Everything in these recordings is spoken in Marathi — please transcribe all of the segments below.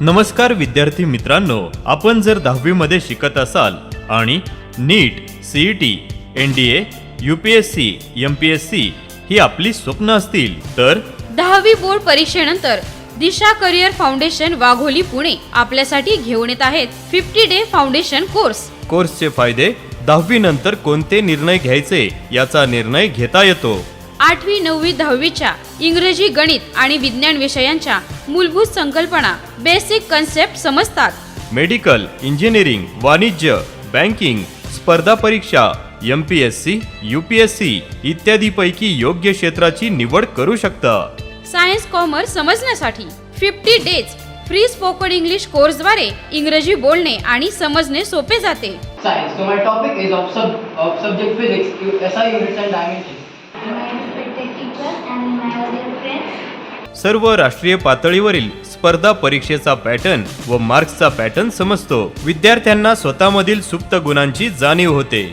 नमस्कार विद्यार्थी मित्रांनो, आपण जर 10वी मध्ये शिकत असाल आणि नीट, सीईटी, एनडीए, यूपीएससी, एमपीएससी ही आपली स्वप्न असतील तर 10वी बोर्ड परीक्षेनंतर दिशा करिअर फाउंडेशन वाघोली पुणे आपल्यासाठी घेऊन येत आहेत 50 डे फाउंडेशन कोर्सचे फायदे 10वी नंतर कोणते निर्णय घ्यायचे याचा निर्णय घेता येतो. 8वी 9वी 10वीच्या इंग्रजी, गणित आणि विज्ञान विषयांच्या मूलभूत संकल्पना, बेसिक कन्सेप्ट समजतात. मेडिकल, इंजिनिअरिंग, वाणिज्य, बँकिंग, स्पर्धा परीक्षा, एमपीएससी, यूपीएससी इत्यादी पैकी योग्य क्षेत्राची निवड करू शकता. सायन्स, कॉमर्स समजण्यासाठी 50 डेज फ्री स्पोकन इंग्लिश कोर्सद्वारे इंग्रजी बोलणे आणि समजणे सोपे जाते. Science. So my topic is of subject physics, SI units and dimensions. My respected teachers and my dear friends. सर्व राष्ट्रीय पातळीवरील स्पर्धा परीक्षेचा पॅटर्न व मार्क्सचा पॅटर्न समजतो. विद्यार्थ्यांना स्वतःमधील सुप्त गुणांची जाणीव होते.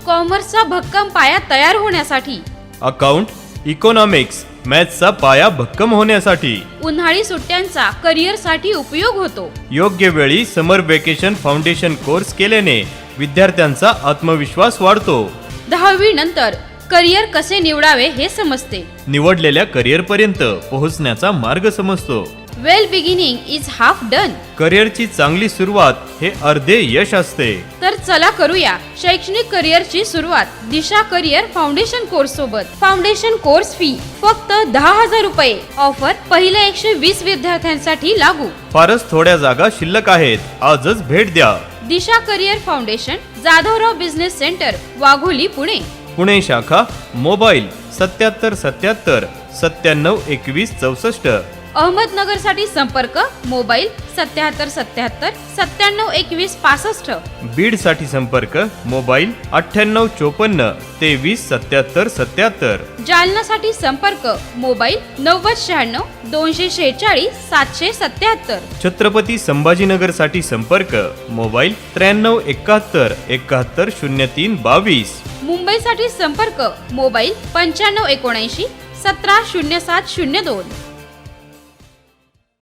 कॉमर्सचा भक्कम पाया तयार होण्यासाठी, अकाउंट, इकॉनॉमिक्स, मॅथ्सचा पाया भक्कम होण्यासाठी, उन्हाळी सुट्ट्यांचा करिअरसाठी उपयोग होतो. योग्य वेळी समर वेकेशन फाउंडेशन कोर्स केल्याने विद्यार्थ्यांचा आत्मविश्वास वाढतो. 10वी नंतर करिअर कसे निवडावे हे समजते. निवडलेल्या करिअर पर्यंत पोहोचण्याचा मार्ग समजतो. वेल बिगिनिंग इज हाफ डन. करिअरची चांगली सुरुवात हे अर्धे यश असते. तर चला करूया शैक्षणिक करिअरची सुरुवात दिशा करिअर फाउंडेशन कोर्स सोबत. फाउंडेशन कोर्स फी फक्त 10,000 रुपये. ऑफर पहिल्या 120 विद्यार्थ्यांसाठी लागू. फारच थोड्या जागा शिल्लक आहेत. आजच भेट द्या. Disha career foundation, Jadhavrao business centre, Wagholi, Pune. Pune शाखा. मोबाईल 7777 97 21 64. अहमदनगर साठी संपर्क मोबाईल 7777 97 21 65. बीड साठी संपर्क मोबाईल 9854 23 77 77. जालना साठी संपर्क मोबाईल 9096 246 777. छत्रपती संभाजीनगर साठी संपर्क मोबाईल 93 71 71 03 22. मुंबई साठी संपर्क मोबाईल 9579 17 07 02.